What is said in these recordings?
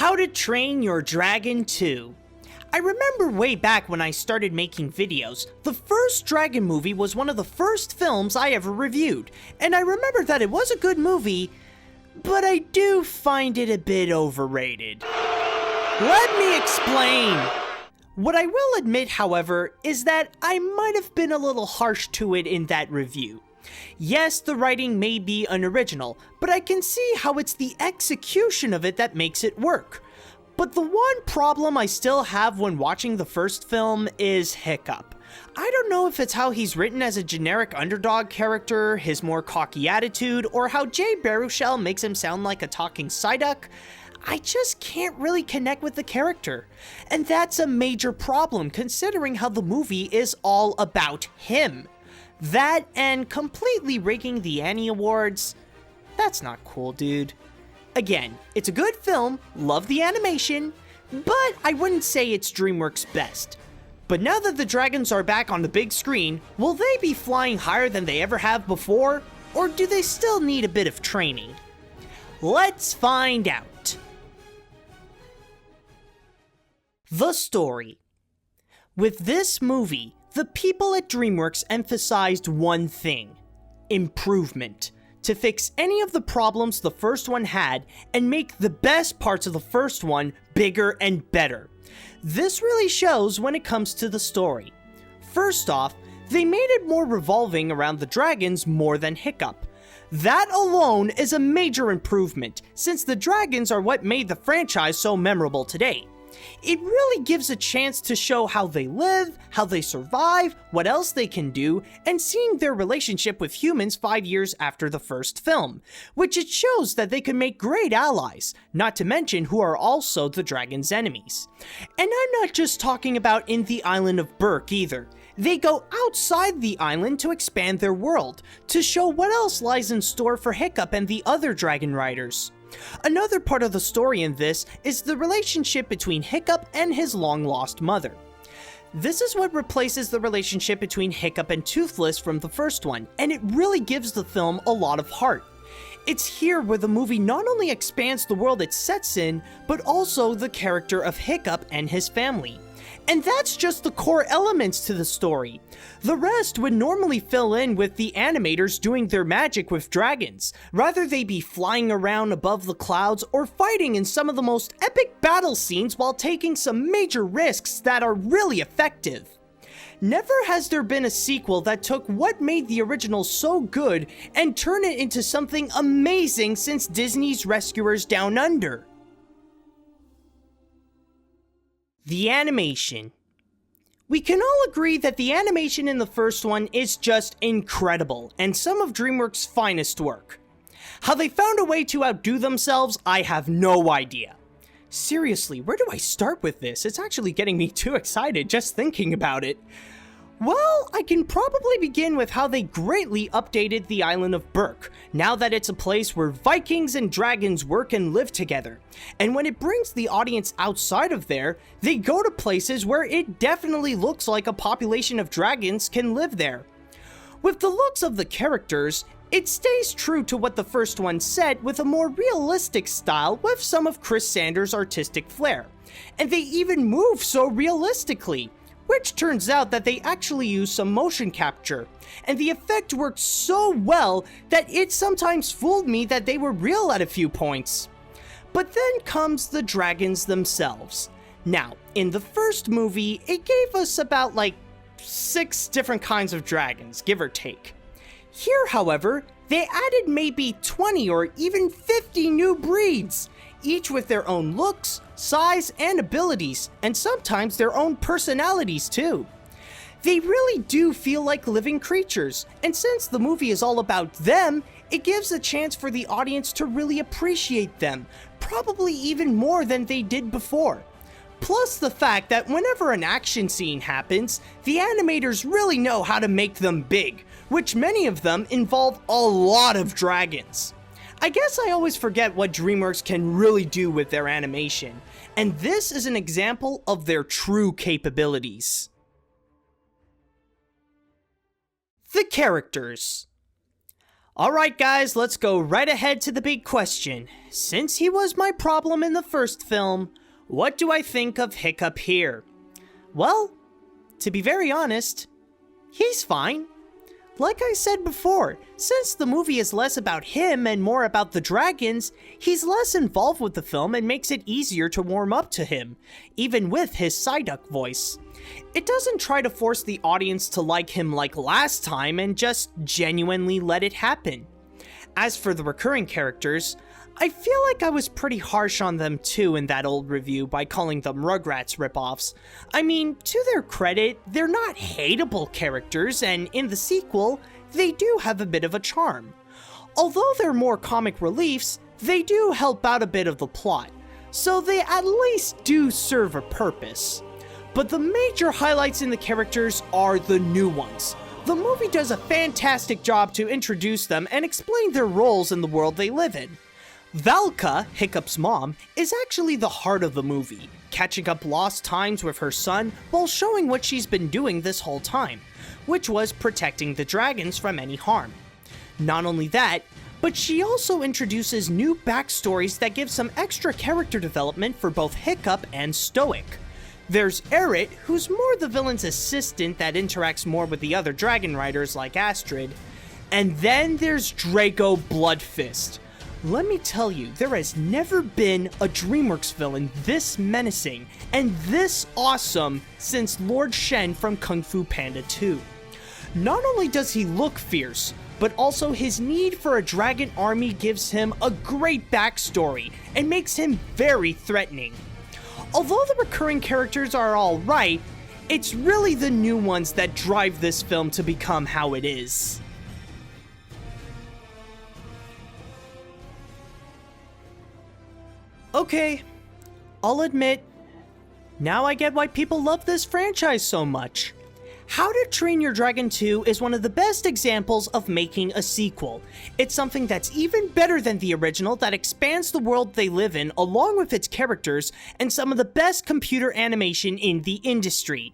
How to Train Your Dragon 2. I remember way back when I started making videos, the first Dragon movie was one of the first films I ever reviewed, and I remember that it was a good movie, but I do find it a bit overrated. Let me explain! What I will admit, however, is that I might have been a little harsh to it in that review. Yes, the writing may be unoriginal, but I can see how it's the execution of it that makes it work. But the one problem I still have when watching the first film is Hiccup. I don't know if it's how he's written as a generic underdog character, his more cocky attitude, or how Jay Baruchel makes him sound like a talking Psyduck. I just can't really connect with the character. And that's a major problem considering how the movie is all about him. That and completely rigging the Annie Awards, that's not cool, dude. Again, it's a good film, love the animation, but I wouldn't say it's DreamWorks' best. But now that the dragons are back on the big screen, will they be flying higher than they ever have before, or do they still need a bit of training? Let's find out. The story. With this movie, the people at DreamWorks emphasized one thing: improvement. To fix any of the problems the first one had and make the best parts of the first one bigger and better. This really shows when it comes to the story. First off, they made it more revolving around the dragons more than Hiccup. That alone is a major improvement, since the dragons are what made the franchise so memorable today. It really gives a chance to show how they live, how they survive, what else they can do, and seeing their relationship with humans 5 years after the first film, which it shows that they can make great allies, not to mention who are also the dragon's enemies. And I'm not just talking about in the island of Berk either. They go outside the island to expand their world, to show what else lies in store for Hiccup and the other dragon riders. Another part of the story in this is the relationship between Hiccup and his long-lost mother. This is what replaces the relationship between Hiccup and Toothless from the first one, and it really gives the film a lot of heart. It's here where the movie not only expands the world it sets in, but also the character of Hiccup and his family. And that's just the core elements to the story. The rest would normally fill in with the animators doing their magic with dragons, rather they be flying around above the clouds or fighting in some of the most epic battle scenes while taking some major risks that are really effective. Never has there been a sequel that took what made the original so good and turned it into something amazing since Disney's Rescuers Down Under. The animation. We can all agree that the animation in the first one is just incredible, and some of DreamWorks' finest work. How they found a way to outdo themselves, I have no idea. Seriously, where do I start with this? It's actually getting me too excited just thinking about it. Well, I can probably begin with how they greatly updated the island of Berk, now that it's a place where Vikings and dragons work and live together. And when it brings the audience outside of there, they go to places where it definitely looks like a population of dragons can live there. With the looks of the characters, it stays true to what the first one said with a more realistic style with some of Chris Sanders' artistic flair. And they even move so realistically, which turns out that they actually use some motion capture, and the effect worked so well that it sometimes fooled me that they were real at a few points. But then comes the dragons themselves. Now, in the first movie, it gave us about 6 different kinds of dragons, give or take. Here, however, they added maybe 20 or even 50 new breeds, each with their own looks, size, and abilities, and sometimes their own personalities too. They really do feel like living creatures, and since the movie is all about them, it gives a chance for the audience to really appreciate them, probably even more than they did before. Plus the fact that whenever an action scene happens, the animators really know how to make them big, which many of them involve a lot of dragons. I guess I always forget what DreamWorks can really do with their animation, and this is an example of their true capabilities. The characters. Alright guys, let's go right ahead to the big question. Since he was my problem in the first film, what do I think of Hiccup here? Well, to be very honest, he's fine. Like I said before, since the movie is less about him and more about the dragons, he's less involved with the film and makes it easier to warm up to him, even with his Psyduck voice. It doesn't try to force the audience to like him like last time and just genuinely let it happen. As for the recurring characters, I feel like I was pretty harsh on them too in that old review by calling them Rugrats ripoffs. I mean, to their credit, they're not hateable characters, and in the sequel, they do have a bit of a charm. Although they're more comic reliefs, they do help out a bit of the plot, so they at least do serve a purpose. But the major highlights in the characters are the new ones. The movie does a fantastic job to introduce them and explain their roles in the world they live in. Valka, Hiccup's mom, is actually the heart of the movie, catching up lost times with her son while showing what she's been doing this whole time, which was protecting the dragons from any harm. Not only that, but she also introduces new backstories that give some extra character development for both Hiccup and Stoic. There's Erit, who's more the villain's assistant that interacts more with the other dragon riders like Astrid. And then there's Draco Bloodfist. Let me tell you, there has never been a DreamWorks villain this menacing and this awesome since Lord Shen from Kung Fu Panda 2. Not only does he look fierce, but also his need for a dragon army gives him a great backstory and makes him very threatening. Although the recurring characters are alright, it's really the new ones that drive this film to become how it is. Okay, I'll admit, now I get why people love this franchise so much. How to Train Your Dragon 2 is one of the best examples of making a sequel. It's something that's even better than the original that expands the world they live in along with its characters and some of the best computer animation in the industry.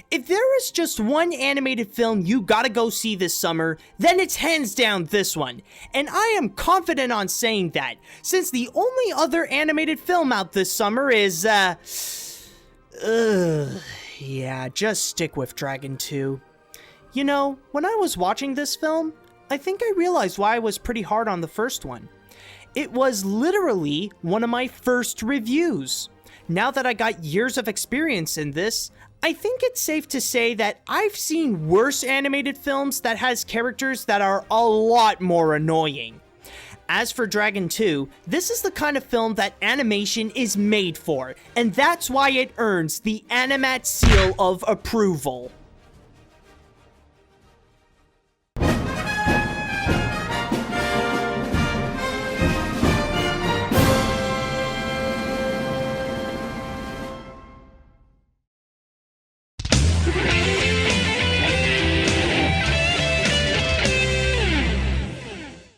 If there is just one animated film you gotta go see this summer, then it's hands down this one. And I am confident on saying that, since the only other animated film out this summer is, yeah, just stick with Dragon 2. You know, when I was watching this film, I think I realized why I was pretty hard on the first one. It was literally one of my first reviews. Now that I got years of experience in this, I think it's safe to say that I've seen worse animated films that has characters that are a lot more annoying. As for Dragon 2, this is the kind of film that animation is made for, and that's why it earns the AniMat's seal of approval.